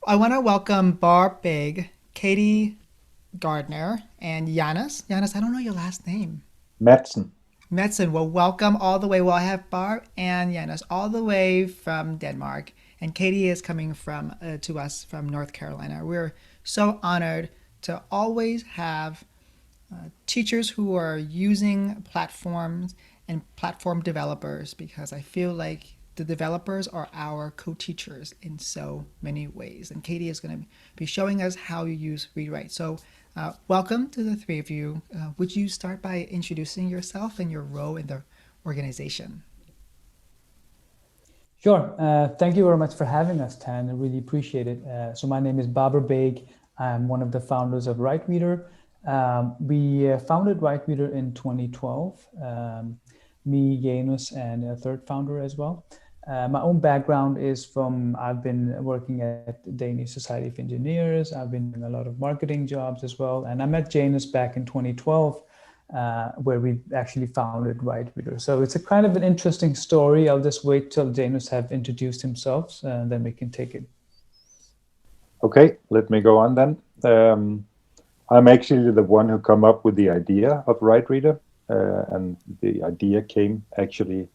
I want to welcome Barb Big, Katie Gardner, and Janis. Janis, I don't know your last name. Madsen. Metzen. Well, welcome all the way. Well, I have Barb and Janis all the way from Denmark, and Katie is coming from to us from North Carolina. We're so honored to always have teachers who are using platforms and platform developers because I feel like the developers are our co-teachers in so many ways. And Katie is going to be showing us how you use ReadWrite. So welcome to the three of you. Would you start by introducing yourself and your role in the organization? Sure. Thank you very much for having us, Tan. I really appreciate it. So my name is Babar Beg. I'm one of the founders of WriteReader. We founded WriteReader in 2012. Me, Janus, and a third founder as well. My own background is I've been working at the Danish Society of Engineers. I've been doing a lot of marketing jobs as well. And I met Janus back in 2012, where we actually founded WriteReader. So it's a kind of an interesting story. I'll just wait till Janus have introduced himself, and then we can take it. Okay, let me go on then. I'm actually the one who come up with the idea of WriteReader, and the idea came actually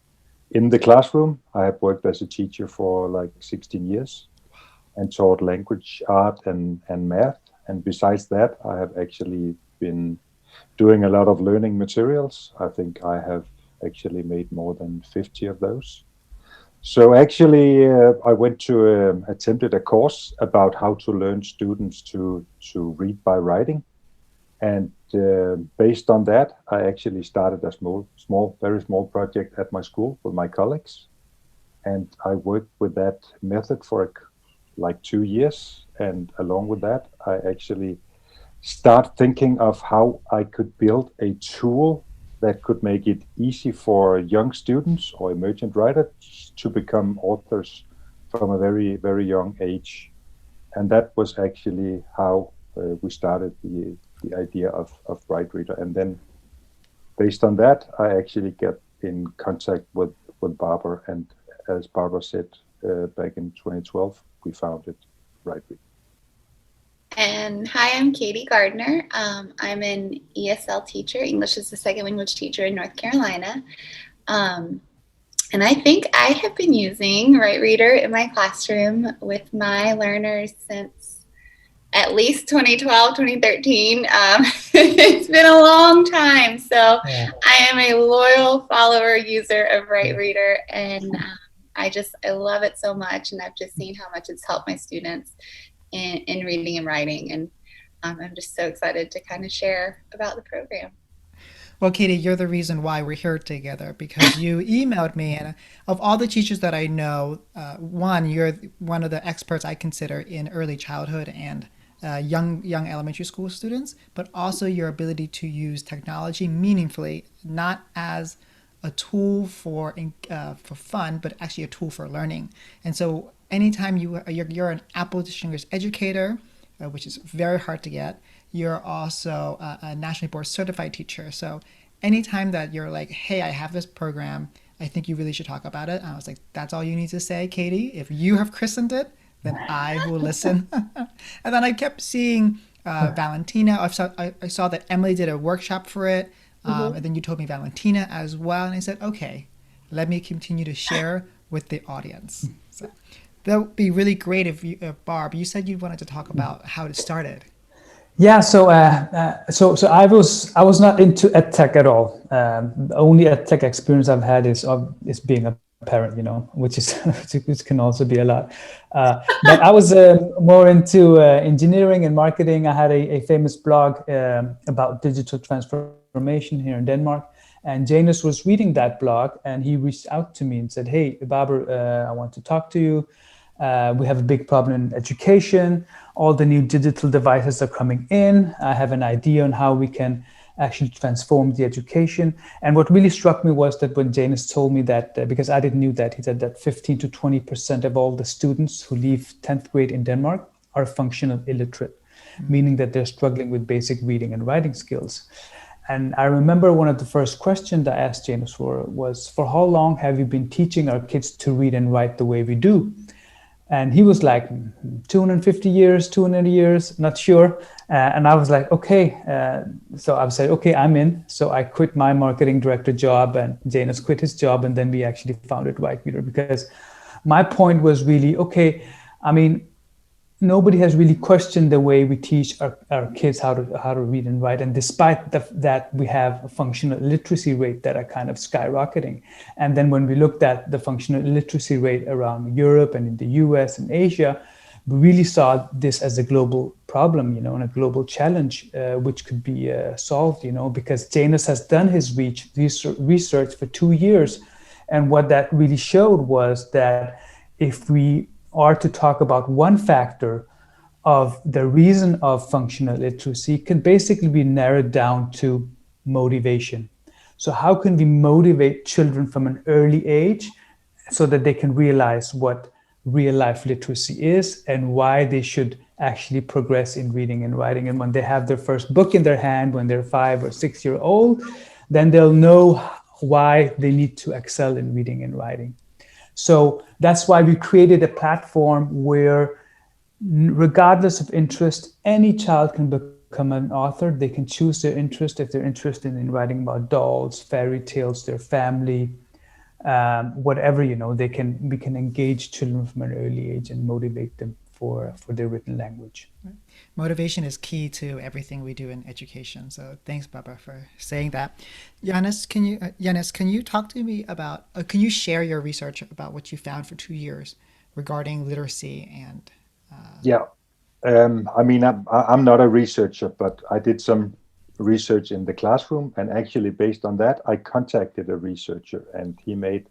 in the classroom. I have worked as a teacher for like 16 years and taught language, art, and math. And besides that, I have actually been doing a lot of learning materials. I think I have actually made more than 50 of those. So actually, I went to attempted a course about how to learn students to read by writing, and based on that, I actually started a very small project at my school with my colleagues, and I worked with that method for like 2 years. And along with that, I actually start thinking of how I could build a tool that could make it easy for young students or emergent writers to become authors from a very, very young age. And that was actually how we started the idea of WriteReader. And then based on that, I actually get in contact with Barbara. And as Barbara said, back in 2012, we founded WriteReader. And hi, I'm Katie Gardner. I'm an ESL teacher, English as a second language teacher in North Carolina. And I think I have been using WriteReader in my classroom with my learners since at least 2012, 2013. It's been a long time. So yeah. I am a loyal follower, user of WriteReader, and I love it so much. And I've just seen how much it's helped my students in reading and writing, and I'm just so excited to kind of share about the program. Well, Katie, you're the reason why we're here together because you emailed me, and of all the teachers that I know, you're one of the experts I consider in early childhood and young elementary school students, but also your ability to use technology meaningfully, not as a tool for fun, but actually a tool for learning. And so anytime you're an Apple Distinguished Educator, which is very hard to get, you're also a nationally board certified teacher. So anytime that you're like, hey, I have this program, I think you really should talk about it. I was like, that's all you need to say, Katie. If you have christened it, then I will listen. And then I kept seeing Valentina. I saw that Emily did a workshop for it. And then you told me Valentina as well. And I said, okay, let me continue to share with the audience. So that would be really great if Barb, you said you wanted to talk about how it started. Yeah, so I was not into edtech at all. The only edtech experience I've had is being a parent, which can also be a lot. But I was more into engineering and marketing. I had a famous blog about digital transformation here in Denmark. And Janus was reading that blog, and he reached out to me and said, hey, Babar, I want to talk to you. We have a big problem in education. All the new digital devices are coming in. I have an idea on how we can actually transform the education. And what really struck me was that when Janus told me that, because I didn't know that, he said that 15 to 20% of all the students who leave 10th grade in Denmark are functional illiterate, meaning that they're struggling with basic reading and writing skills. And I remember one of the first questions I asked Janus was, for how long have you been teaching our kids to read and write the way we do? And he was like, 250 years, 200 years, not sure. And I was like, okay. So I said, okay, I'm in. So I quit my marketing director job, and Janus quit his job. And then we actually founded WriteReader, because my point was really, okay, I mean, nobody has really questioned the way we teach our kids how to read and write. And despite that, we have a functional literacy rate that are kind of skyrocketing. And then when we looked at the functional literacy rate around Europe and in the US and Asia, we really saw this as a global problem, and a global challenge, which could be solved, because Janus has done his research for 2 years. And what that really showed was that if we are to talk about one factor of the reason of functional literacy, can basically be narrowed down to motivation. So how can we motivate children from an early age so that they can realize what real life literacy is and why they should actually progress in reading and writing? And when they have their first book in their hand, when they're 5 or 6 years old, then they'll know why they need to excel in reading and writing. So that's why we created a platform where, regardless of interest, any child can become an author. They can choose their interest. If they're interested in writing about dolls, fairy tales, their family, whatever, we can engage children from an early age and motivate them for their written language. Motivation is key to everything we do in education. So thanks, Barbara, for saying that. Janus, can you talk to me about, can you share your research about what you found for 2 years regarding literacy and... Yeah. I mean, I'm not a researcher, but I did some research in the classroom, and actually based on that, I contacted a researcher, and he made,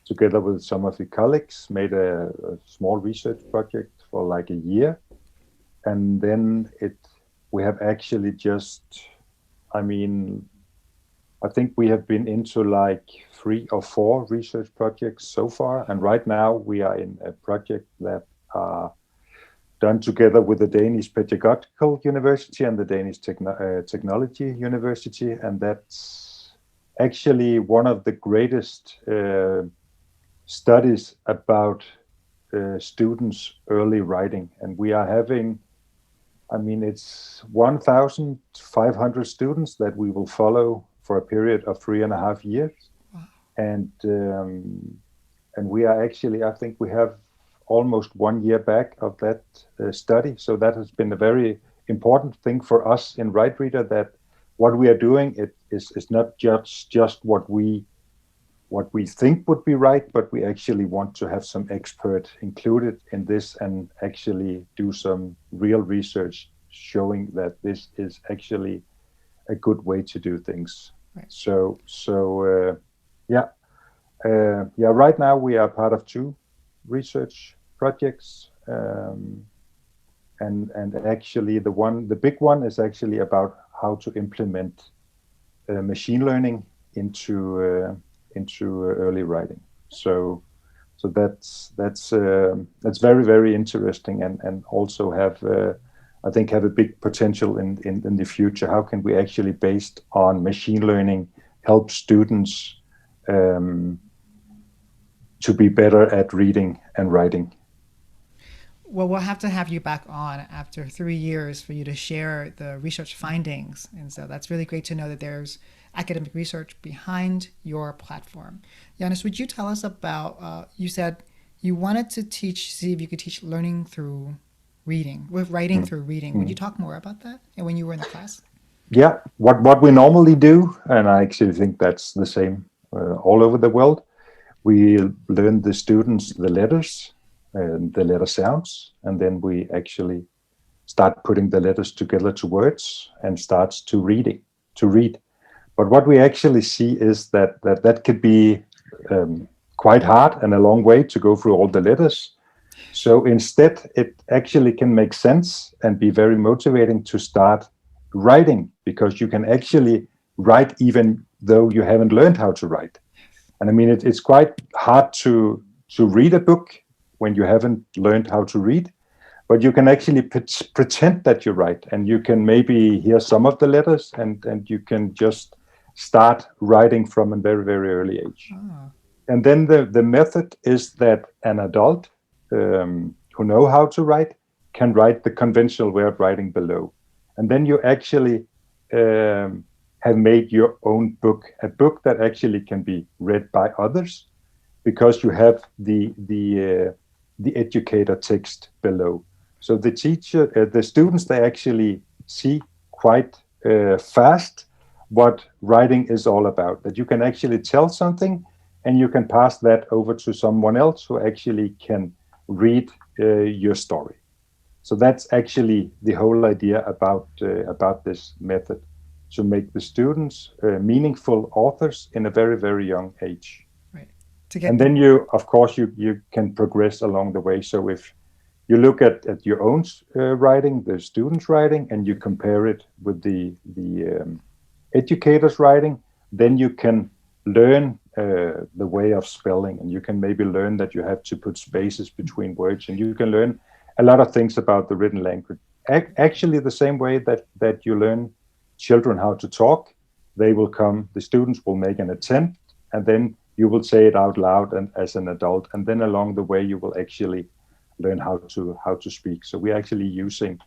together with some of his colleagues, made a small research project for like a year. And then we have actually just, I think we have been into like 3 or 4 research projects so far. And right now we are in a project that are done together with the Danish Pedagogical University and the Danish Technology University. And that's actually one of the greatest studies about students' early writing. And we are having, it's 1,500 students that we will follow for a period of 3.5 years. Wow. And we are actually, I think we have almost 1 year back of that study. So that has been a very important thing for us in WriteReader, that what we are doing is not just what we think would be right, but we actually want to have some expert included in this and actually do some real research showing that this is actually a good way to do things. Right. Right now we are part of 2 research projects, and actually the big one is actually about how to implement machine learning into early writing. So that's very, very interesting, and also have I think have a big potential in the future. How can we actually, based on machine learning, help students to be better at reading and writing? Well, we'll have to have you back on after 3 years for you to share the research findings. And so that's really great to know that there's academic research behind your platform. Janus, would you tell us about, you said you wanted to see if you could teach learning through reading, with writing through reading. Would you talk more about that and when you were in the class? Yeah, what we normally do, and I actually think that's the same all over the world, we learn the students the letters and the letter sounds, and then we actually start putting the letters together to words and starts to read. But what we actually see is that could be quite hard and a long way to go through all the letters. So instead, it actually can make sense and be very motivating to start writing, because you can actually write even though you haven't learned how to write. And I mean, it's quite hard to read a book when you haven't learned how to read, but you can actually pretend that you write, and you can maybe hear some of the letters, and you can just start writing from a very, very early age. Oh. And then the method is that an adult who know how to write can write the conventional way of writing below. And then you actually have made your own book, a book that actually can be read by others, because you have the educator text below. So the teacher, the students, they actually see quite fast what writing is all about. That you can actually tell something, and you can pass that over to someone else who actually can read your story. So that's actually the whole idea about this method, to make the students meaningful authors in a very, very young age. Right. To get And then you, of course, you can progress along the way. So if you look at your own writing, the students' writing, and you compare it with the educators' writing, then you can learn the way of spelling, and you can maybe learn that you have to put spaces between words, and you can learn a lot of things about the written language. Actually, the same way that you learn children how to talk, they will come, the students will make an attempt, and then you will say it out loud and as an adult, and then along the way you will actually learn how to speak. So we're actually using,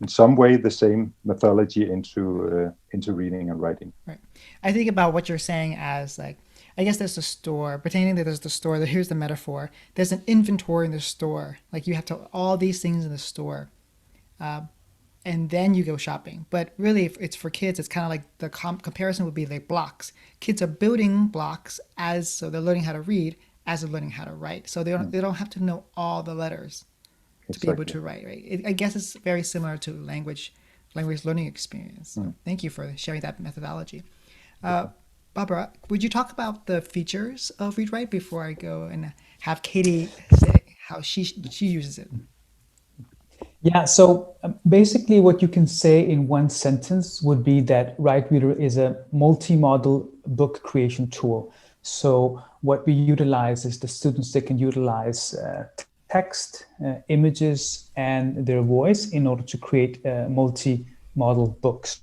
in some way, the same methodology into reading and writing. Right. I think about what you're saying as like, I guess there's the store, pretending that there's the store, that here's the metaphor. There's an inventory in the store. Like you have to, all these things in the store. And then you go shopping. But really, if it's for kids, it's kind of like the comparison would be like blocks. Kids are building blocks so they're learning how to read as they're learning how to write. So they don't have to know all the letters to be able to write. Right. I guess it's very similar to language learning experience. So thank you for sharing that methodology. Barbara, would you talk about the features of ReadWrite before I go and have Katie say how she uses it? Yeah, so basically what you can say in one sentence would be that WriteReader is a multi-modal book creation tool. So what we utilize is the students, they can utilize text, images, and their voice in order to create multi-modal books.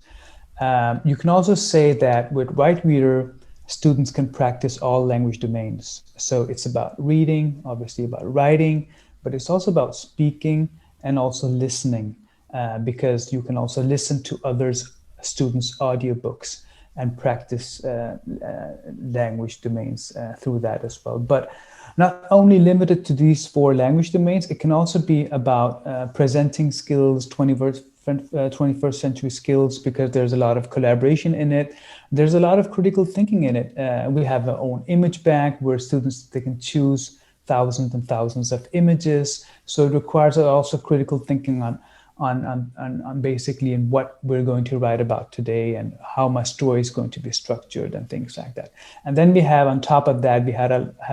You can also say that with WriteReader, students can practice all language domains. So it's about reading, obviously about writing, but it's also about speaking and also listening, because you can also listen to others, students' audiobooks and practice language domains through that as well. But not only limited to these 4 language domains, it can also be about presenting skills, 21st century skills, because there's a lot of collaboration in it. There's a lot of critical thinking in it. We have our own image bank where students, they can choose thousands and thousands of images. So it requires also critical thinking on basically in what we're going to write about today and how my story is going to be structured and things like that. And then we have, on top of that, we have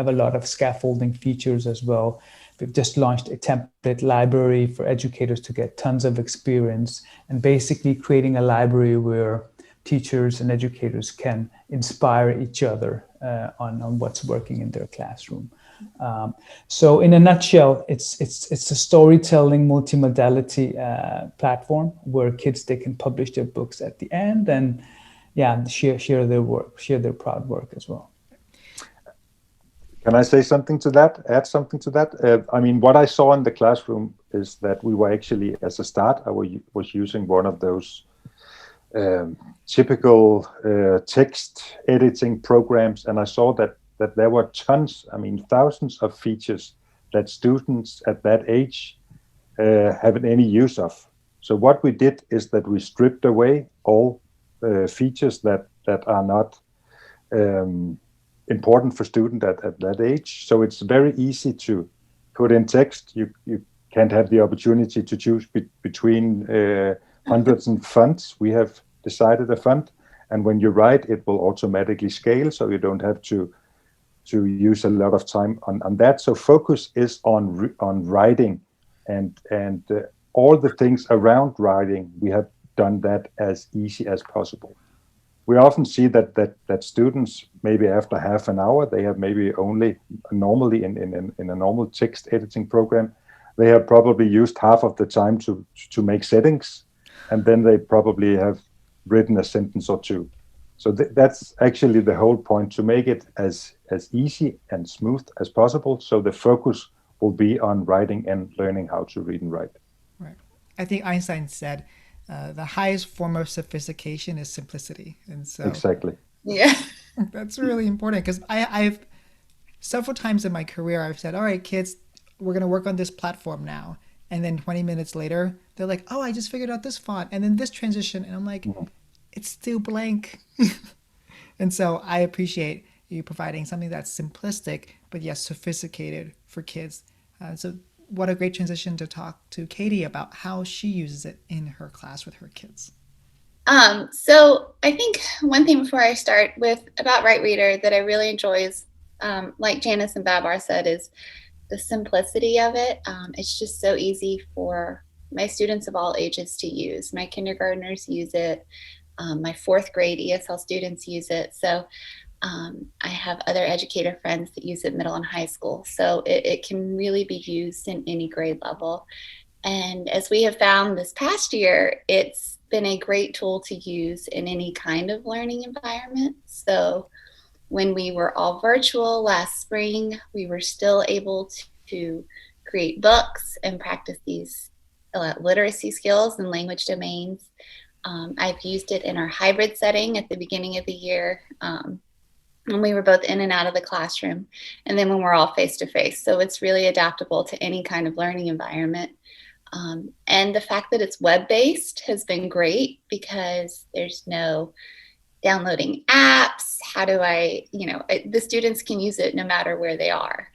a lot of scaffolding features as well. We've just launched a template library for educators to get tons of experience, and basically creating a library where teachers and educators can inspire each other on what's working in their classroom. So in a nutshell, it's a storytelling multimodality platform where kids, they can publish their books at the end and share their work, share their proud work as well. Can I say something to that? Add something to that? I mean, what I saw in the classroom is that we were actually, as a start, I was using one of those typical text editing programs, and I saw that there were tons, I mean, thousands of features that students at that age haven't any use of. So what we did is that we stripped away all features that are not important for students at that age. So it's very easy to put in text. You can't have the opportunity to choose between hundreds of fonts. We have decided a font, and when you write, it will automatically scale, so you don't have to use a lot of time on that. So focus is on writing, and all the things around writing, we have done that as easy as possible. We often see that students, maybe after half an hour, they have maybe only normally in a normal text editing program, they have probably used half of the time to make settings, and then they probably have written a sentence or two. So that's actually the whole point, to make it as easy and smooth as possible. So the focus will be on writing and learning how to read and write. Right. I think Einstein said the highest form of sophistication is simplicity. And so Exactly. Yeah. that's really important because I've several times in my career, I've said, all right, kids, we're going to work on this platform now. And then 20 minutes later, they're like, oh, I just figured out this font and then this transition. And I'm like, it's still blank. And so I appreciate you providing something that's simplistic, but yes, sophisticated for kids. So what a great transition to talk to Katie about how she uses it in her class with her kids. So I think one thing before I start with about WriteReader that I really enjoy is, like Janice and Babar said, is the simplicity of it. It's just so easy for my students of all ages to use. My kindergartners use it. My fourth grade ESL students use it. So I have other educator friends that use it middle and high school. So it can really be used in any grade level. And as we have found this past year, it's been a great tool to use in any kind of learning environment. So when we were all virtual last spring, we were still able to create books and practice these literacy skills and language domains. I've used it in our hybrid setting at the beginning of the year when we were both in and out of the classroom, and then when we're all face to face. So it's really adaptable to any kind of learning environment. And the fact that it's web-based has been great because there's no downloading apps. How do the students can use it no matter where they are.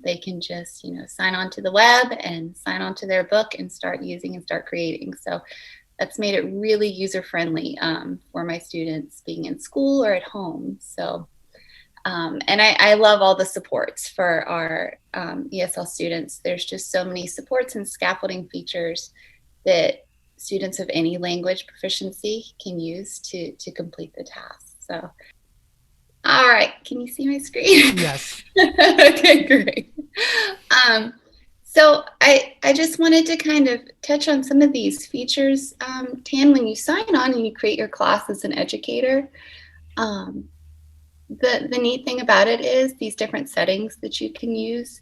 They can just, sign on to the web and sign on to their book and start using and start creating. So that's made it really user-friendly for my students being in school or at home. So, and I love all the supports for our ESL students. There's just so many supports and scaffolding features that students of any language proficiency can use to complete the task. So, all right, can you see my screen? Yes. Okay, great. So I just wanted to kind of touch on some of these features. Tan, when you sign on and you create your class as an educator, the neat thing about it is these different settings that you can use.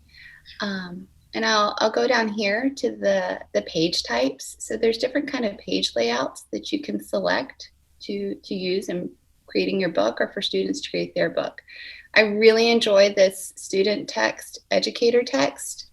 And I'll go down here to the page types. So there's different kind of page layouts that you can select to use in creating your book or for students to create their book. I really enjoy this student text, educator text.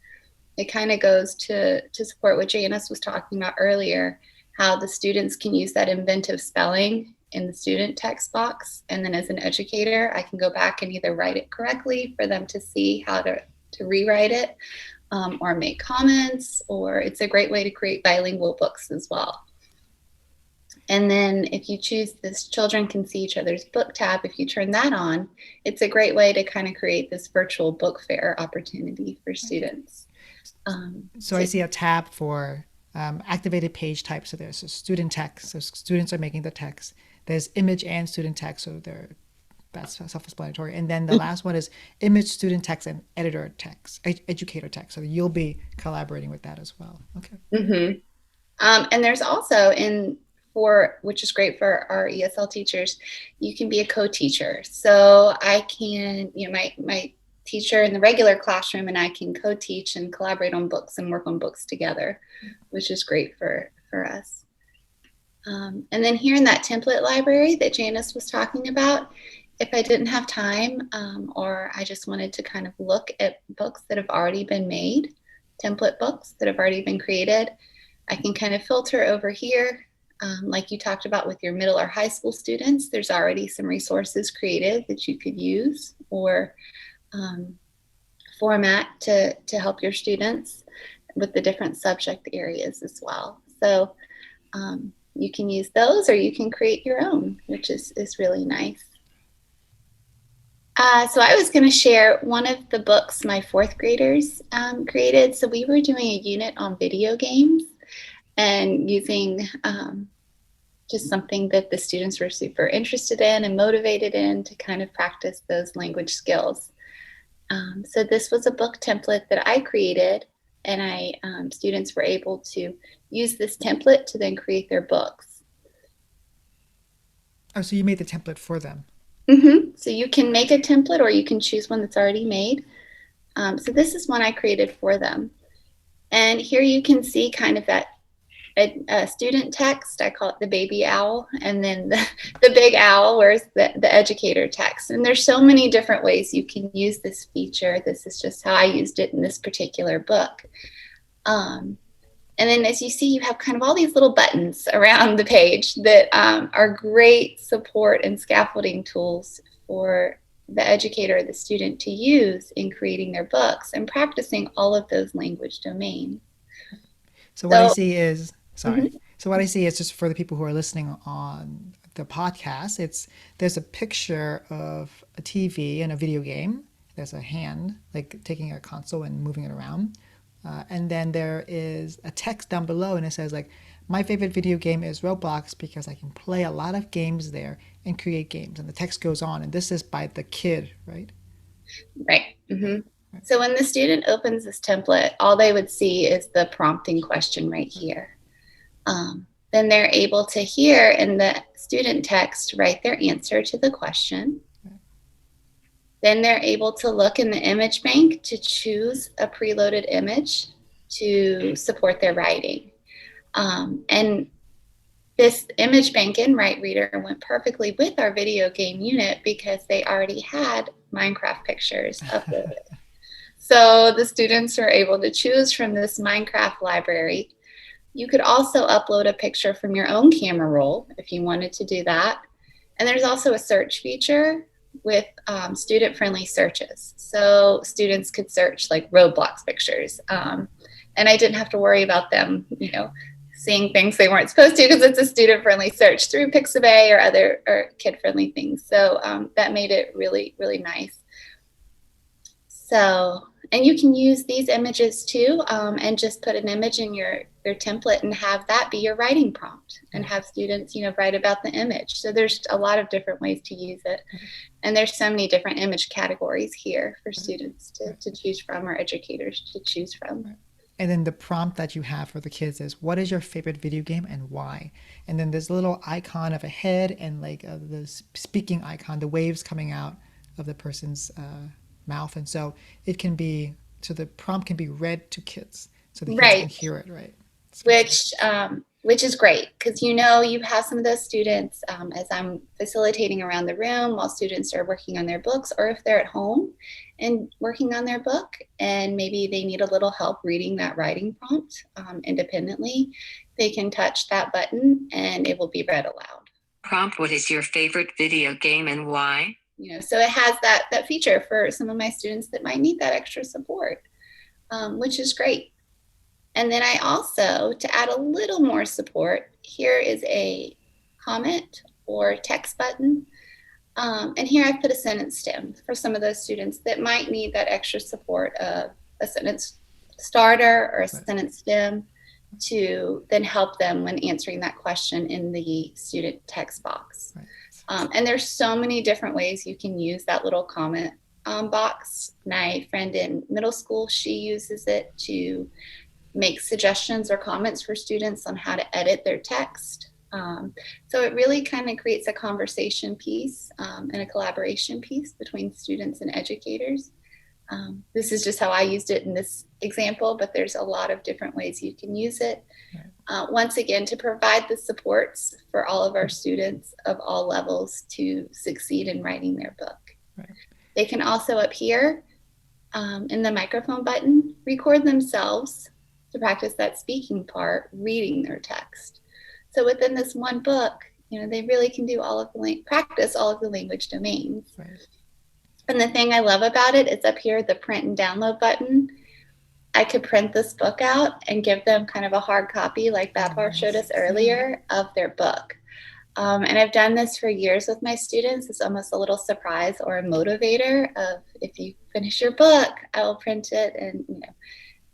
It kind of goes to support what Janice was talking about earlier, how the students can use that inventive spelling in the student text box. And then as an educator, I can go back and either write it correctly for them to see how to rewrite it, or make comments, or it's a great way to create bilingual books as well. And then if you choose this children can see each other's book tab, if you turn that on, it's a great way to kind of create this virtual book fair opportunity for students. So I see a tab for activated page types. So there's a student text. So students are making the text. There's image and student text. So that's self-explanatory. And then the last one is image, student text, and editor text, educator text. So you'll be collaborating with that as well. Okay. Mm-hmm. And there's also which is great for our ESL teachers, you can be a co-teacher. So I can, my teacher in the regular classroom and I can co-teach and collaborate on books and work on books together, which is great for us. And then here in that template library that Janice was talking about, if I didn't have time or I just wanted to kind of look at books that have already been made, template books that have already been created, I can kind of filter over here. Like you talked about with your middle or high school students, there's already some resources created that you could use or format to help your students with the different subject areas as well. So you can use those or you can create your own, which is really nice. So I was going to share one of the books my fourth graders created. So we were doing a unit on video games and using just something that the students were super interested in and motivated in to kind of practice those language skills. So this was a book template that I created, and students were able to use this template to then create their books. Oh, so you made the template for them. Mm-hmm. So you can make a template or you can choose one that's already made. So this is one I created for them. And here you can see kind of that student text. I call it the baby owl, and then the big owl, where's the educator text. And there's so many different ways you can use this feature. This is just how I used it in this particular book. And then as you see, you have kind of all these little buttons around the page that are great support and scaffolding tools for the educator or the student to use in creating their books and practicing all of those language domains. So what I see is, Mhm. So what I see is, just for the people who are listening on the podcast, there's a picture of a TV and a video game. There's a hand like taking a console and moving it around. And then there is a text down below, and it says like, my favorite video game is Roblox because I can play a lot of games there and create games. And the text goes on, and this is by the kid, right? Right. Mm-hmm. So when the student opens this template, all they would see is the prompting question right here. Then they're able to here in the student text write their answer to the question. Then they're able to look in the image bank to choose a preloaded image to support their writing. And this image bank in WriteReader went perfectly with our video game unit because they already had Minecraft pictures uploaded. So the students were able to choose from this Minecraft library. You could also upload a picture from your own camera roll if you wanted to do that. And there's also a search feature with student-friendly searches. So students could search like Roblox pictures. And I didn't have to worry about them, seeing things they weren't supposed to because it's a student-friendly search through Pixabay or other kid-friendly things. So that made it really, really nice. So, and you can use these images too, and just put an image in your template and have that be your writing prompt and have students, write about the image. So there's a lot of different ways to use it. And there's so many different image categories here for students to choose from, or educators to choose from. And then the prompt that you have for the kids is, what is your favorite video game and why? And then there's a little icon of a head and like the speaking icon, the waves coming out of the person's mouth. And so the prompt can be read to kids so the kids can hear it, right? Which is great because you have some of those students as I'm facilitating around the room while students are working on their books, or if they're at home and working on their book and maybe they need a little help reading that writing prompt independently, they can touch that button and it will be read aloud. Prompt: what is your favorite video game and why? So it has that feature for some of my students that might need that extra support, which is great. And then I also, to add a little more support, here is a comment or text button. And here I've put a sentence stem for some of those students that might need that extra support of a sentence starter or a sentence stem to then help them when answering that question in the student text box. And there's so many different ways you can use that little comment box. My friend in middle school, she uses it to make suggestions or comments for students on how to edit their text. So it really kind of creates a conversation piece and a collaboration piece between students and educators. This is just how I used it in this example, but there's a lot of different ways you can use it. Once again, to provide the supports for all of our students of all levels to succeed in writing their book. They can also up here in the microphone button, record themselves to practice that speaking part, reading their text. So within this one book, they really can do practice all of the language domains. And the thing I love about it is up here, the print and download button. I could print this book out and give them kind of a hard copy like Babar showed us earlier of their book. And I've done this for years with my students. It's almost a little surprise or a motivator of, if you finish your book, I will print it and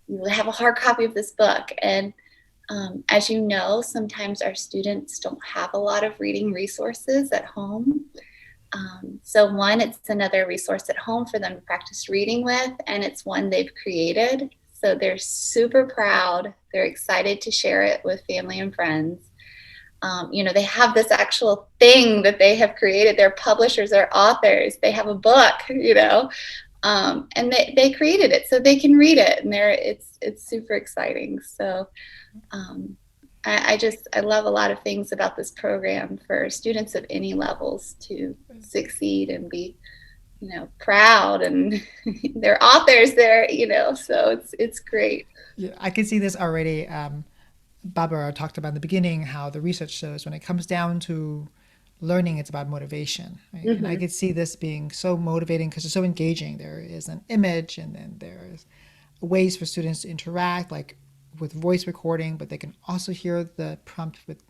you will have a hard copy of this book. And as you know, sometimes our students don't have a lot of reading resources at home. So one, it's another resource at home for them to practice reading with, and it's one they've created. So they're super proud. They're excited to share it with family and friends. They have this actual thing that they have created. They're publishers, they're authors, they have a book, And they created it so they can read it, and it's super exciting. So I love a lot of things about this program for students of any levels to succeed and be, proud, and they're authors there, so it's great. Yeah, I can see this already. Barbara talked about in the beginning how the research shows when it comes down to learning, it's about motivation. Right? And I could see this being so motivating because it's so engaging. There is an image, and then there's ways for students to interact, like with voice recording, but they can also hear the prompt with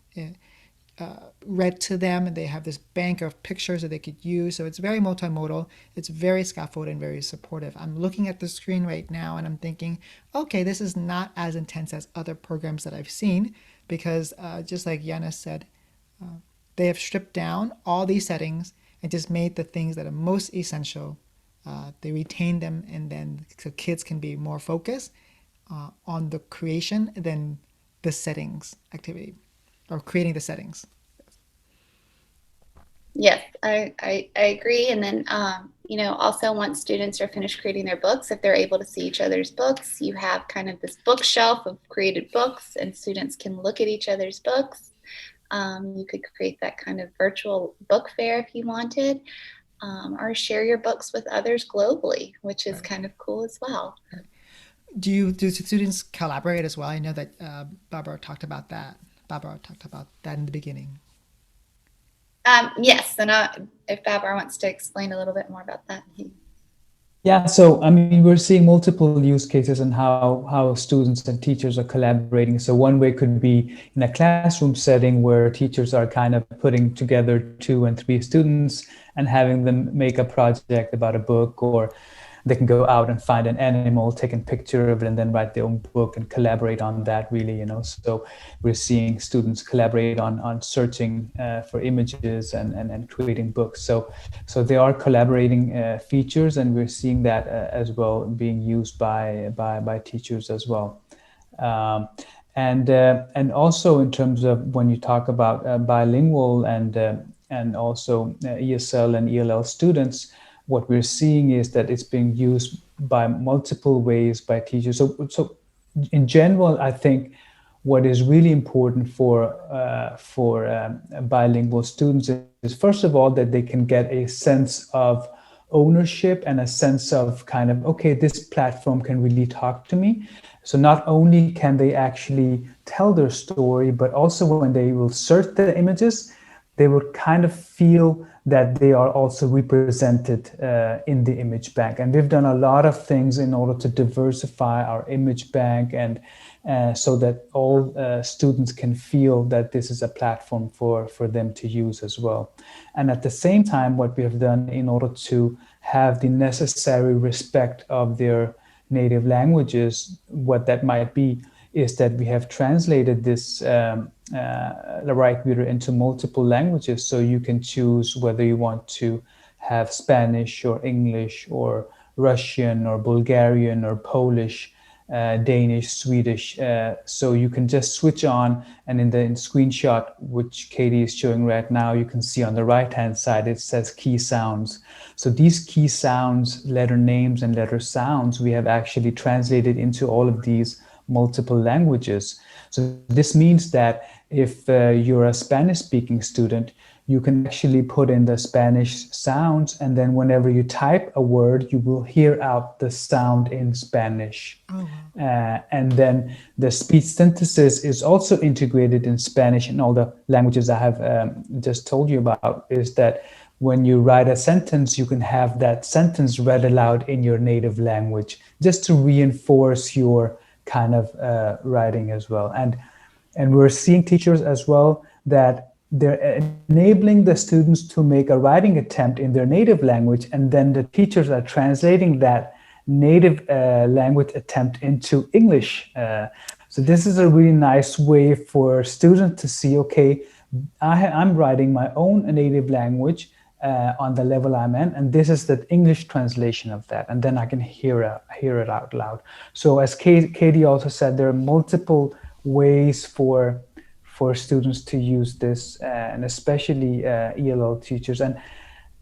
read to them, and they have this bank of pictures that they could use. So it's very multimodal, it's very scaffolded and very supportive. I'm looking at the screen right now and I'm thinking, okay, this is not as intense as other programs that I've seen, because just like Yana said, they have stripped down all these settings and just made the things that are most essential. They retain them, and then so kids can be more focused on the creation than the settings activity, or creating the settings. Yes, I agree. And then, also once students are finished creating their books, if they're able to see each other's books, you have kind of this bookshelf of created books, and students can look at each other's books. You could create that kind of virtual book fair if you wanted, or share your books with others globally, which is kind of cool as well. Do students collaborate as well? I know that Barbara talked about that. In the beginning. Yes, and if Barbara wants to explain a little bit more about that. Yeah, so I mean, we're seeing multiple use cases and how students and teachers are collaborating. So one way could be in a classroom setting where teachers are kind of putting together 2 and 3 students and having them make a project about a book, or they can go out and find an animal, take a picture of it, and then write their own book and collaborate on that, really, So we're seeing students collaborate on searching for images and creating books. So they are collaborating features, and we're seeing that as well being used by teachers as well. And also in terms of when you talk about bilingual and also ESL and ELL students, what we're seeing is that it's being used by multiple ways by teachers. So in general, I think what is really important for bilingual students is, first of all, that they can get a sense of ownership and a sense of kind of, okay, this platform can really talk to me. So not only can they actually tell their story, but also when they will search the images, they will kind of feel that they are also represented in the image bank. And we've done a lot of things in order to diversify our image bank, and so that all students can feel that this is a platform for them to use as well. And at the same time, what we have done in order to have the necessary respect of their native languages, what that might be, is that we have translated this the WriteReader into multiple languages, so you can choose whether you want to have Spanish or English or Russian or Bulgarian or Polish, Danish, Swedish. So you can just switch on, and in the screenshot, which Katie is showing right now, you can see on the right-hand side, it says key sounds. So these key sounds, letter names and letter sounds, we have actually translated into all of these multiple languages. So this means that if you're a Spanish-speaking student, you can actually put in the Spanish sounds, and then whenever you type a word, you will hear out the sound in Spanish. Oh, wow. And then the speech synthesis is also integrated in Spanish and all the languages I have just told you about, is that when you write a sentence, you can have that sentence read aloud in your native language, just to reinforce your kind of writing as well. And we're seeing teachers as well that they're enabling the students to make a writing attempt in their native language, and then the teachers are translating that native language attempt into English. So this is a really nice way for students to see, okay, I'm writing my own native language on the level I'm in, and this is the English translation of that, and then I can hear it out loud. So as Katie also said, there are multiple ways for students to use this, and especially ELL teachers.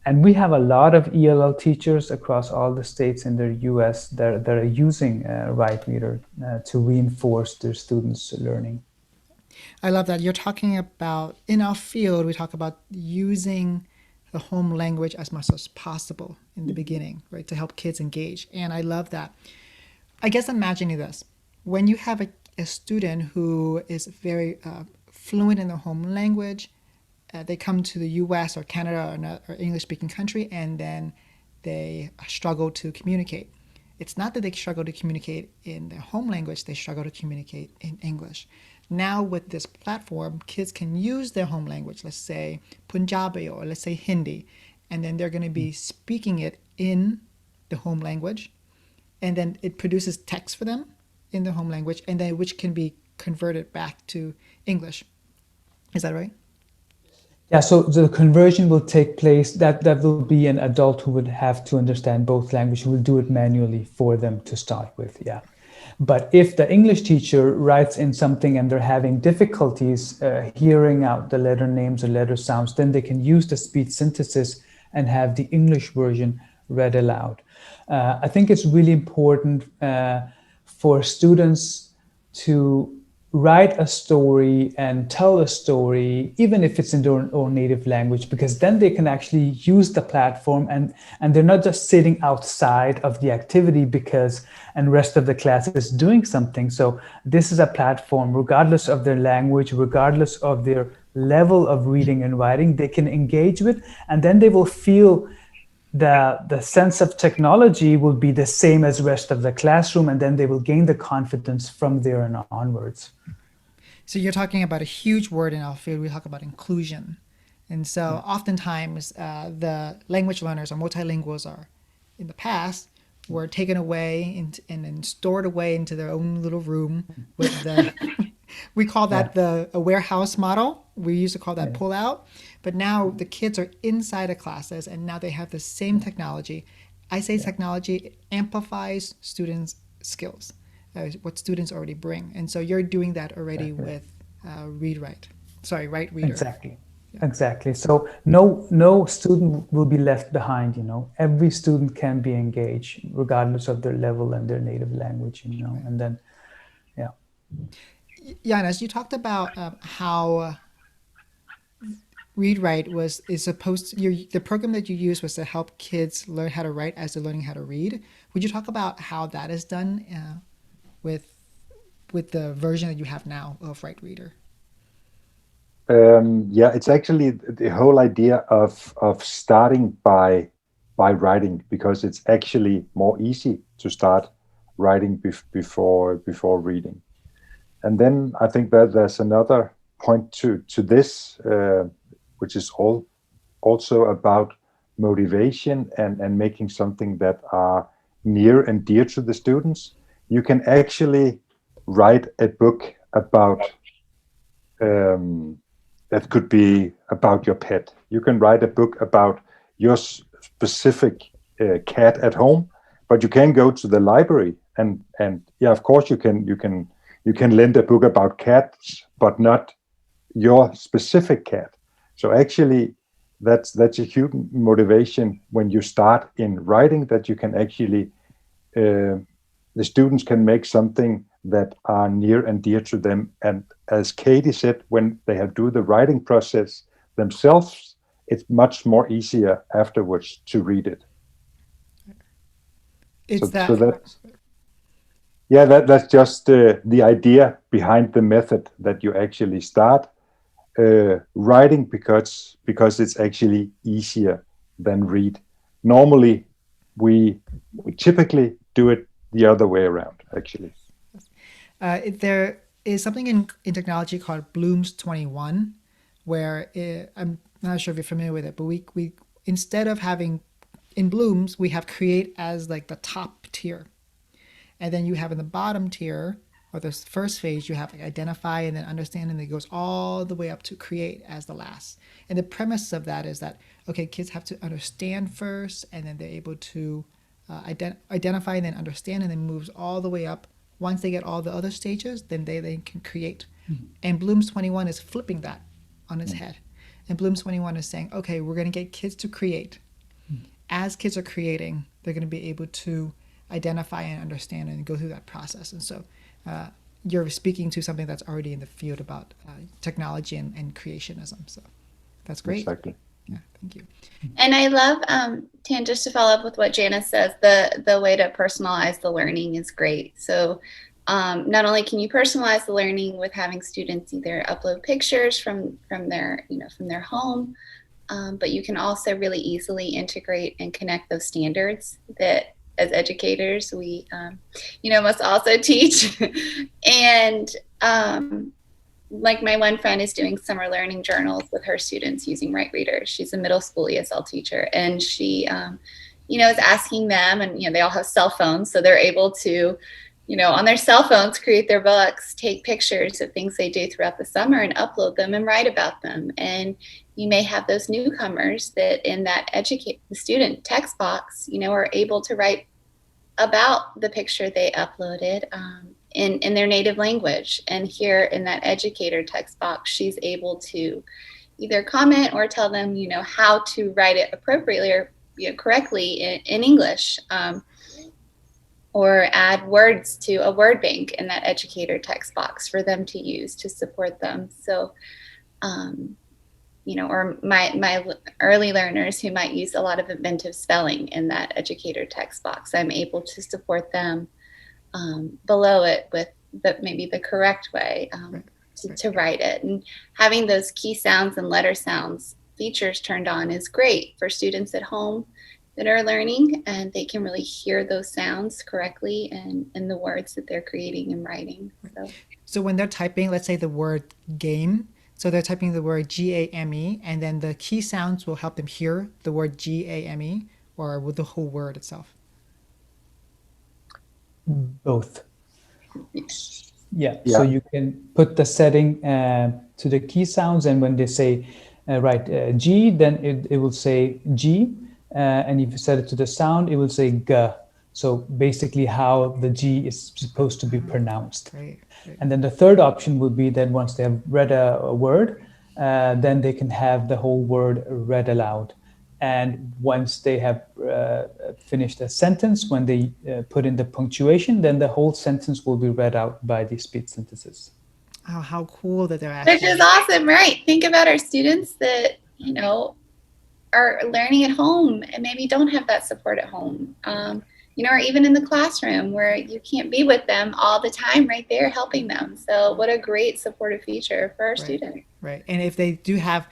And we have a lot of ELL teachers across all the states in the US that are using WriteReader to reinforce their students' learning. I love that. You're talking about, in our field, we talk about using the home language as much as possible in the beginning, right, to help kids engage. And I love that. I guess imagining this, when you have a student who is very fluent in their home language, they come to the US or Canada or English-speaking country, and then they struggle to communicate. It's not that they struggle to communicate in their home language, they struggle to communicate in English. Now with this platform, kids can use their home language, let's say Punjabi or let's say Hindi, and then they're going to be speaking it in the home language, and then it produces text for them in their home language, and then which can be converted back to English. Is that right? Yeah, so the conversion will take place, that will be an adult who would have to understand both languages, who will do it manually for them to start with, yeah. But if the English teacher writes in something and they're having difficulties hearing out the letter names or letter sounds, then they can use the speech synthesis and have the English version read aloud. I think it's really important for students to write a story and tell a story, even if it's in their own native language, because then they can actually use the platform and they're not just sitting outside of the activity and rest of the class is doing something. So this is a platform, regardless of their language, regardless of their level of reading and writing, they can engage with, and then they will feel the sense of technology will be the same as the rest of the classroom, and then they will gain the confidence from there and onwards. So you're talking about a huge word in our field. We talk about inclusion. And so oftentimes the language learners or multilinguals are, in the past, were taken away and then stored away into their own little room with the, we call that a warehouse model. We used to call that pull out. But now the kids are inside of classes, and now they have the same technology. I say technology amplifies students' skills, what students already bring. And so you're doing that already with WriteReader. Exactly. Yeah. Exactly. So no student will be left behind, Every student can be engaged regardless of their level and their native language, and then, yeah. Janis, you talked about how ReadWrite is supposed to, the program that you used was to help kids learn how to write as they're learning how to read. Would you talk about how that is done with the version that you have now of WriteReader? Yeah, it's actually the whole idea of starting by writing, because it's actually more easy to start writing before reading. And then I think that there's another point to this, which is also about motivation and making something that are near and dear to the students. You can actually write a book about that could be about your pet. You can write a book about your specific cat at home, but you can go to the library and yeah, of course you can lend a book about cats, but not your specific cat. So actually, that's a huge motivation when you start in writing, that you can actually the students can make something that are near and dear to them. And as Katie said, when they have do the writing process themselves, it's much more easier afterwards to read it. That's just the idea behind the method, that you actually start writing because it's actually easier than read. Normally, we typically do it the other way around, actually. There is something in technology called Bloom's 21, where I'm not sure if you're familiar with it, but we instead of having in Bloom's, we have create as like the top tier, and then you have in the bottom tier, or the first phase, you have like identify and then understand, and it goes all the way up to create as the last. And the premise of that is that, okay, kids have to understand first, and then they're able to identify and then understand, and then moves all the way up. Once they get all the other stages, then they can create. Mm-hmm. And Bloom's 21 is flipping that on its head. And Bloom's 21 is saying, okay, we're going to get kids to create. as kids are creating, they're going to be able to identify and understand and go through that process. And so you're speaking to something that's already in the field about technology and creationism. So that's great. Exactly. Yeah, thank you. And I love, Tan, just to follow up with what Janice says, the way to personalize the learning is great. So not only can you personalize the learning with having students either upload pictures from their, from their home, but you can also really easily integrate and connect those standards that as educators we, must also teach. And like my one friend is doing summer learning journals with her students using WriteReader. She's a middle school ESL teacher, and she, is asking them, and they all have cell phones, so they're able to, on their cell phones, create their books, take pictures of things they do throughout the summer, and upload them and write about them. And you may have those newcomers that in that educate the student text box, are able to write about the picture they uploaded in their native language. And here in that educator text box, she's able to either comment or tell them, how to write it appropriately or correctly in English, or add words to a word bank in that educator text box for them to use to support them. So, or my early learners who might use a lot of inventive spelling in that educator text box, I'm able to support them below it with maybe the correct way to write it. And having those key sounds and letter sounds features turned on is great for students at home that are learning, and they can really hear those sounds correctly in the words that they're creating and writing. So when they're typing, let's say the word game, so they're typing the word GAME, and then the key sounds will help them hear the word GAME, or with the whole word itself? Both. Yeah. Yeah. So you can put the setting to the key sounds, and when they say write G, then it will say G, and if you set it to the sound, it will say G. So basically how the G is supposed to be pronounced. Great. And then the third option would be that once they have read a word, then they can have the whole word read aloud. And once they have finished a sentence, when they put in the punctuation, then the whole sentence will be read out by the speech synthesis. Oh, how cool that they're actually... Which is awesome, right? Think about our students that, are learning at home and maybe don't have that support at home. Or even in the classroom where you can't be with them all the time right there helping them. So what a great supportive feature for our students. Right. And if they do have,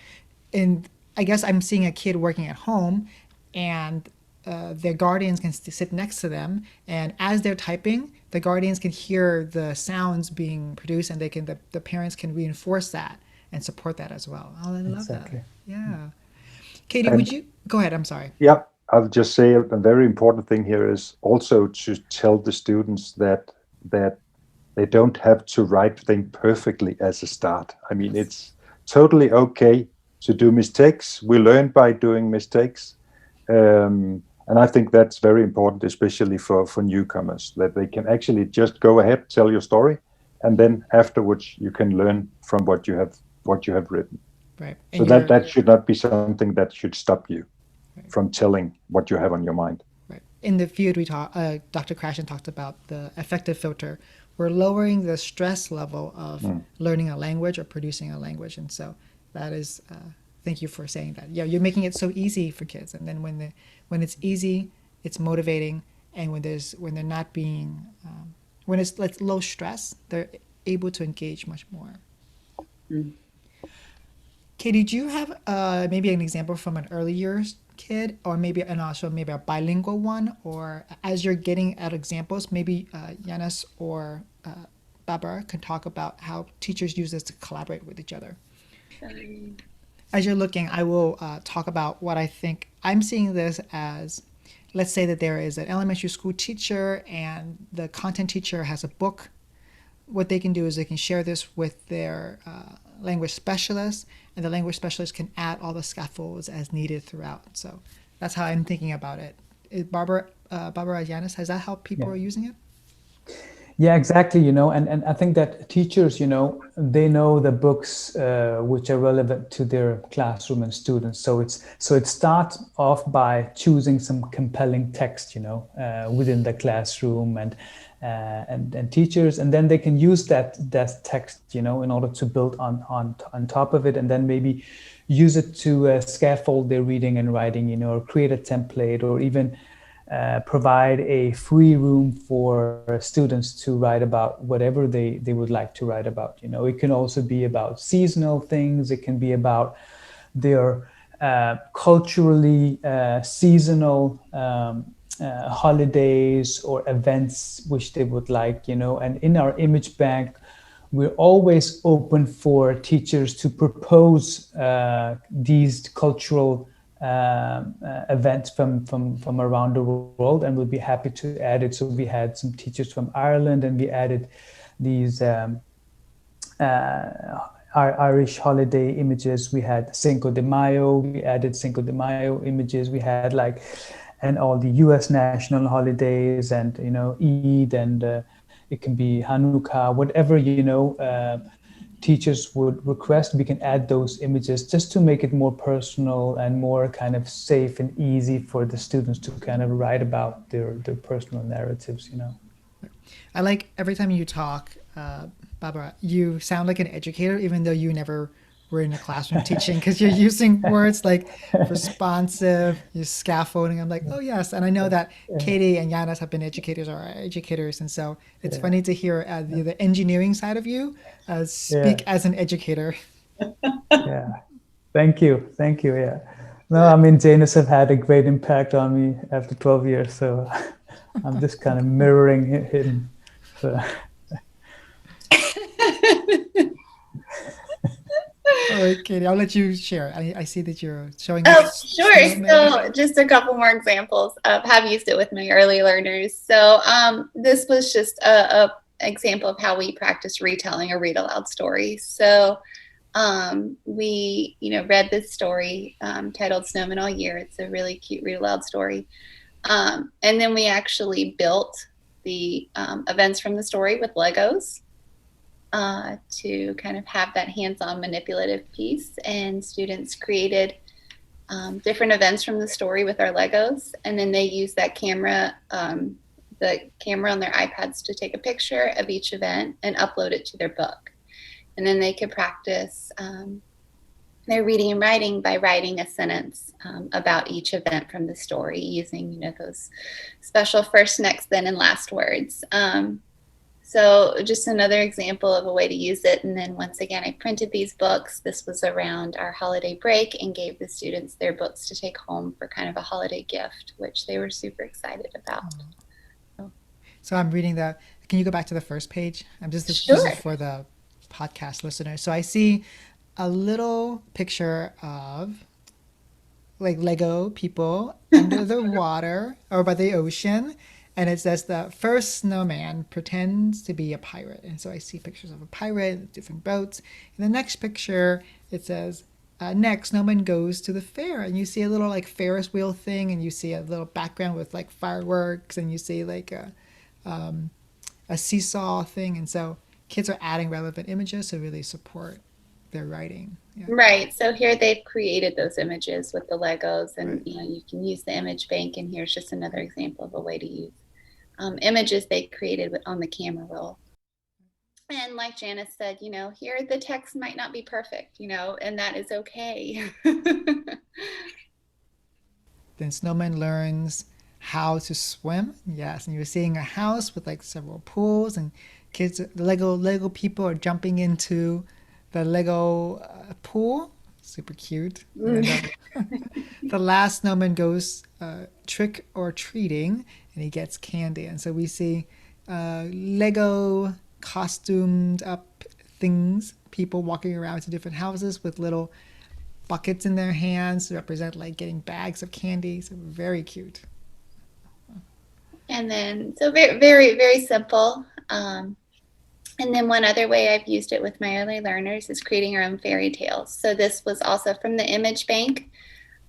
and I guess I'm seeing a kid working at home and their guardians can sit next to them, and as they're typing, the guardians can hear the sounds being produced, and the parents can reinforce that and support that as well. Oh, I love that. Yeah. Katie, would you go ahead? I'm sorry. Yeah, I'll just say a very important thing here is also to tell the students that they don't have to write things perfectly as a start. I mean, it's totally okay to do mistakes. We learn by doing mistakes. And I think that's very important, especially for newcomers, that they can actually just go ahead, tell your story, and then afterwards you can learn from what you have written. Right. So that should not be something that should stop you from telling what you have on your mind. Right. In the field, Dr. Krashen talked about the affective filter. We're lowering the stress level of learning a language or producing a language, and so that is. Thank you for saying that. Yeah, you're making it so easy for kids, and then when it's easy, it's motivating, and when they're not being when it's low stress, they're able to engage much more. Katie, do you have maybe an example from an early years kid, or maybe a bilingual one, or as you're getting at examples, maybe Yanis or Barbara can talk about how teachers use this to collaborate with each other. As you're looking, I will talk about what I think. I'm seeing this as, let's say that there is an elementary school teacher and the content teacher has a book. What they can do is they can share this with their language specialist, and the language specialist can add all the scaffolds as needed throughout. So that's how I'm thinking about it. Barbara Yanis, has that how people are using it? Yeah, exactly. And I think that teachers, they know the books which are relevant to their classroom and students. So it starts off by choosing some compelling text, within the classroom and teachers, and then they can use that text, in order to build on top of it, and then maybe use it to scaffold their reading and writing, or create a template, or even provide a free room for students to write about whatever they would like to write about. It can also be about seasonal things. It can be about their culturally seasonal holidays or events which they would like. And in our image bank, we're always open for teachers to propose these cultural events from around the world, and we'll be happy to add it. So we had some teachers from Ireland, and we added these Irish holiday images. We had Cinco de Mayo. We added Cinco de Mayo images. We had and all the U.S. national holidays, and Eid, and it can be Hanukkah, whatever teachers would request. We can add those images just to make it more personal and more kind of safe and easy for the students to kind of write about their personal narratives. I like every time you talk, Barbara, you sound like an educator, even though you never were in a classroom teaching, because you're using words like responsive, you're scaffolding. I'm like, oh yes, and I know that Katie and Janis have been educators or are educators, and so it's funny to hear the engineering side of you speak as an educator. Yeah. Thank you. Yeah. No, I mean, Janus have had a great impact on me after 12 years, so I'm just kind of mirroring him. So. All right, Katie, I'll let you share. I see that you're showing Oh, us. sure. So just a couple more examples of have used it with my early learners. So this was just a example of how we practice retelling a read aloud story. So we, read this story titled Snowman All Year. It's a really cute read aloud story. And then we actually built the events from the story with Legos. To kind of have that hands-on manipulative piece, and students created different events from the story with our Legos, and then they used that camera, the camera on their iPads, to take a picture of each event and upload it to their book. And then they could practice their reading and writing by writing a sentence about each event from the story using, those special first, next, then, and last words. So just another example of a way to use it. And then once again, I printed these books. This was around our holiday break, and gave the students their books to take home for kind of a holiday gift, which they were super excited about. So I'm reading that. Can you go back to the first page? Sure. This is for the podcast listeners. So I see a little picture of like Lego people under the water or by the ocean. And it says the first snowman pretends to be a pirate. And so I see pictures of a pirate, different boats. In the next picture, it says, next, snowman goes to the fair. And you see a little like Ferris wheel thing, and you see a little background with like fireworks, and you see like a seesaw thing. And so kids are adding relevant images to really support their writing. Yeah. Right. So here they've created those images with the Legos, and you can use the image bank. And here's just another example of a way to use images they created on the camera roll. And like Janice said, here the text might not be perfect, and that is okay. Then snowman learns how to swim. Yes, and you're seeing a house with like several pools, and kids, the Lego people are jumping into the Lego pool. Super cute. And the last snowman goes trick or treating, and he gets candy. And so we see Lego costumed up things, people walking around to different houses with little buckets in their hands to represent like getting bags of candy. So very cute. And then, so very, very, very simple. And then one other way I've used it with my early learners is creating our own fairy tales. So this was also from the image bank.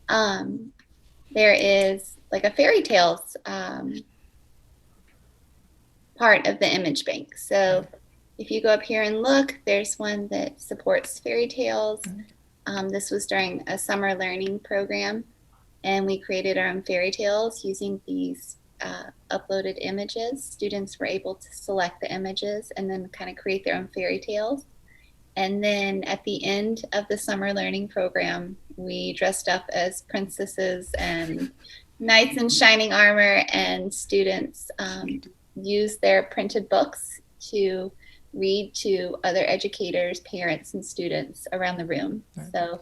There is like a fairy tales part of the image bank. So if you go up here and look, there's one that supports fairy tales. This was during a summer learning program, and we created our own fairy tales using these uploaded images. Students were able to select the images and then kind of create their own fairy tales. And then at the end of the summer learning program, we dressed up as princesses and knights in shining armor, and students used their printed books to read to other educators, parents, and students around the room. Right. So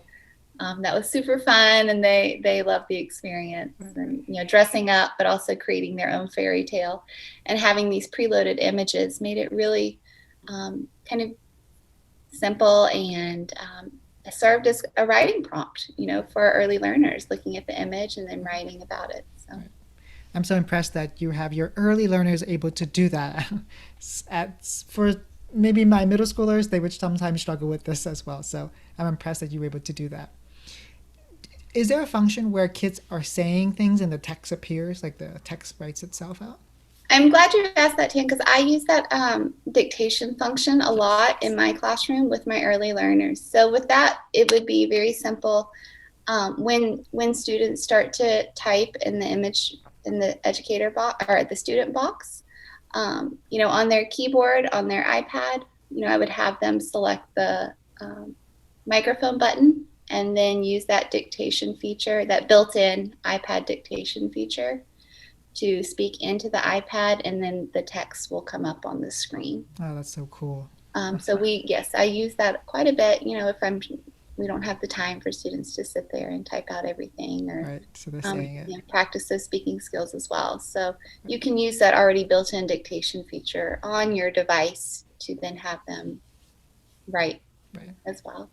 that was super fun, and they loved the experience. Right. And dressing up, but also creating their own fairy tale, and having these preloaded images made it really kind of simple, and served as a writing prompt, for our early learners, looking at the image and then writing about it. So. Right. I'm so impressed that you have your early learners able to do that. For maybe my middle schoolers, they would sometimes struggle with this as well. So I'm impressed that you were able to do that. Is there a function where kids are saying things and the text appears, like the text writes itself out? I'm glad you asked that, Tan, because I use that dictation function a lot in my classroom with my early learners. So with that, it would be very simple. When students start to type in the image in the educator box or the student box, on their keyboard, on their iPad, I would have them select the microphone button and then use that dictation feature, that built-in iPad dictation feature, to speak into the iPad, and then the text will come up on the screen. Oh, that's so cool. So I use that quite a bit, if we don't have the time for students to sit there and type out everything, or right. So they're saying it. Practice those speaking skills as well. So you can use that already built-in dictation feature on your device to then have them write as well.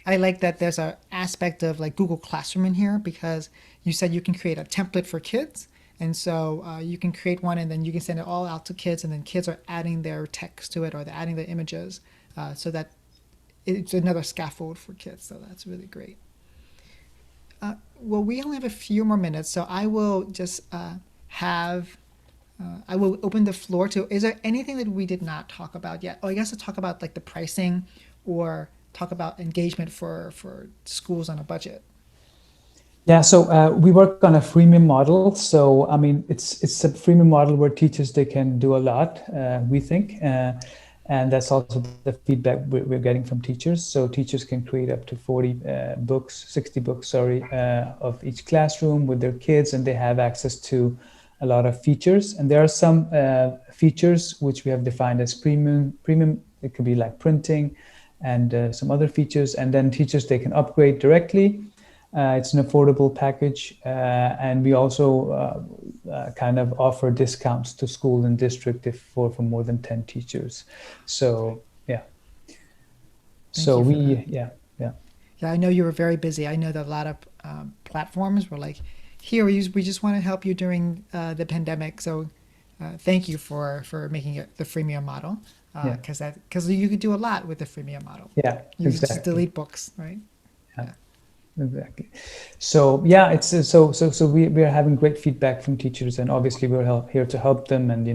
I like that there's an aspect of like Google Classroom in here, because you said you can create a template for kids. And so you can create one, and then you can send it all out to kids, and then kids are adding their text to it, or they're adding their images, so that it's another scaffold for kids. So that's really great. Well, we only have a few more minutes, so I will just I will open the floor to, is there anything that we did not talk about yet? Oh, I guess to talk about like the pricing, or talk about engagement for schools on a budget. Yeah, so we work on a freemium model. So I mean, it's a freemium model where teachers, they can do a lot, we think, and that's also the feedback we're getting from teachers. So teachers can create up to 60 books, of each classroom with their kids, and they have access to a lot of features. And there are some features which we have defined as premium. It could be like printing and some other features, and then teachers, they can upgrade directly. It's an affordable package, and we also kind of offer discounts to school and district for more than 10 teachers. So yeah. Yeah, I know you were very busy. I know that a lot of platforms were like, here, we just want to help you during the pandemic. So thank you for making it the freemium model, because you could do a lot with the freemium model. Yeah, you exactly. Just delete books, right? Yeah. Exactly. So yeah, it's so we are having great feedback from teachers, and obviously we're here to help them. And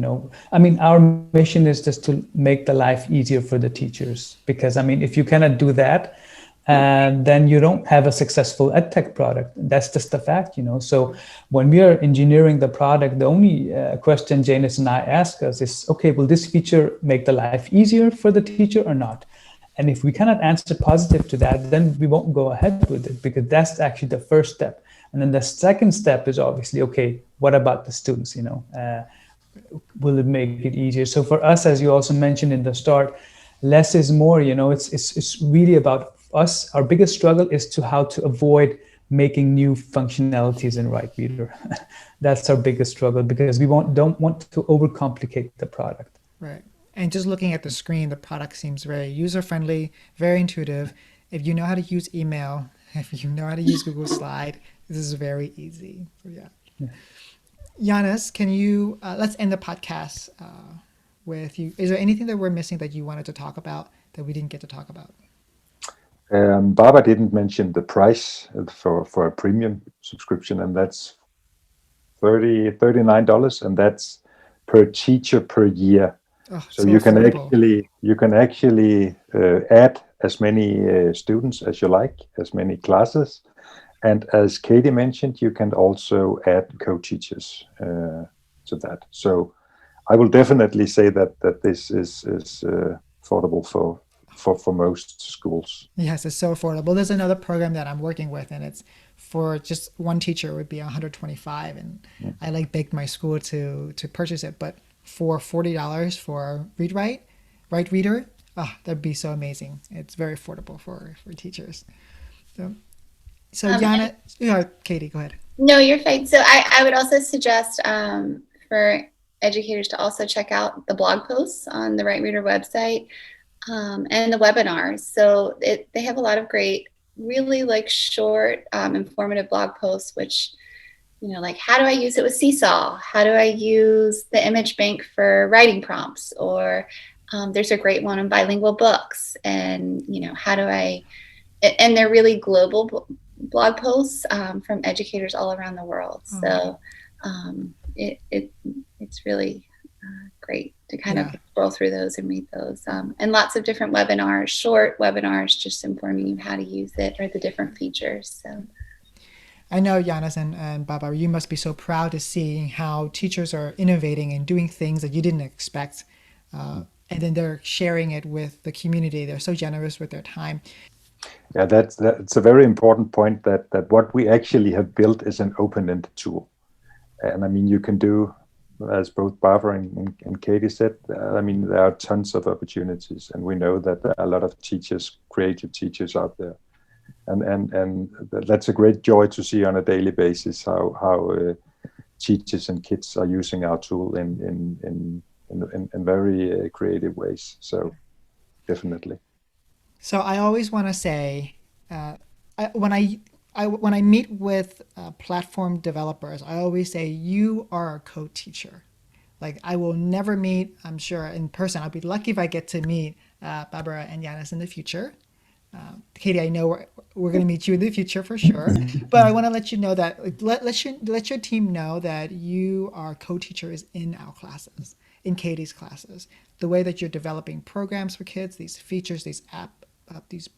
I mean, our mission is just to make the life easier for the teachers, because I mean, if you cannot do that, then you don't have a successful edtech product. That's just the fact, So when we are engineering the product, the only question Janice and I ask us is, okay, will this feature make the life easier for the teacher or not? And if we cannot answer positive to that, then we won't go ahead with it, because that's actually the first step. And then the second step is obviously, okay, what about the students? Will it make it easier? So for us, as you also mentioned in the start, less is more. It's really about us. Our biggest struggle is how to avoid making new functionalities in WriteReader. That's our biggest struggle, because we don't want to overcomplicate the product. Right. And just looking at the screen, the product seems very user-friendly, very intuitive. If you know how to use email, if you know how to use Google Slide, this is very easy. So yeah. Giannis, can you, let's end the podcast with you. Is there anything that we're missing that you wanted to talk about that we didn't get to talk about? Barbara didn't mention the price for a premium subscription, and that's $39, and that's per teacher per year. Oh, So so you can affordable. actually add as many students as you like, as many classes, and as Katie mentioned, you can also add co-teachers to that. So I will definitely say that this is affordable for most schools. Yes, it's so affordable. There's another program that I'm working with, and it's for just one teacher, it would be 125, and I like begged my school to purchase it, but for $40 for Write Reader, that'd be so amazing. It's very affordable for teachers. So Um, Yana, yeah, Katie, go ahead. No, you're fine. So I would also suggest for educators to also check out the blog posts on the WriteReader website and the webinars. So they have a lot of great, really like short, informative blog posts, which, you know, like how do I use it with Seesaw? How do I use the image bank for writing prompts? Or there's a great one on bilingual books. And, you know, how do I, and they're really global blog posts from educators all around the world. So it's really great to kind of scroll through those and read those. And lots of different webinars, short webinars, just informing you how to use it or the different features. So I know, Giannis and Baba, you must be so proud to see how teachers are innovating and doing things that you didn't expect. And then they're sharing it with the community. They're so generous with their time. Yeah, that's a very important point, that what we actually have built is an open-ended tool. And I mean, you can do, as both Barbara and Katie said, I mean, there are tons of opportunities, and we know that there are a lot of teachers, creative teachers out there. And that's a great joy to see on a daily basis how teachers and kids are using our tool in very creative ways. So definitely. So I always want to say, when I meet with platform developers, I always say you are a co-teacher. Like I will never meet, I'm sure in person. I'll be lucky if I get to meet Barbara and Yanis in the future. Katie, I know we're going to meet you in the future for sure. But I want to let you know that let your team know that you are co-teachers in our classes, in Katie's classes. The way that you're developing programs for kids, these features, these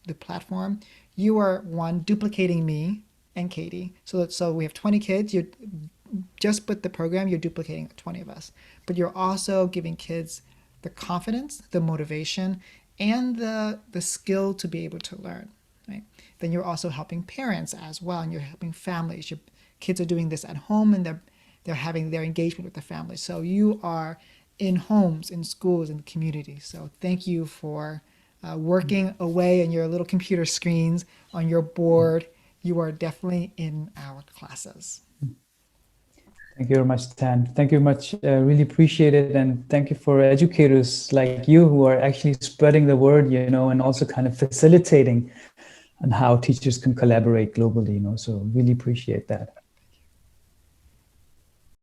the platform, you are one duplicating me and Katie. So we have 20 kids. You just with the program, you're duplicating 20 of us. But you're also giving kids the confidence, the motivation, and the skill to be able to learn, right? Then you're also helping parents as well, and you're helping families. Your kids are doing this at home, and they're having their engagement with the family. So you are in homes, in schools, in communities. So thank you for working away on your little computer screens, on your board. You are definitely in our classes. Thank you very much, Tan. Thank you much. Really appreciate it. And thank you for educators like you who are actually spreading the word, you know, and also kind of facilitating on how teachers can collaborate globally, you know, so really appreciate that.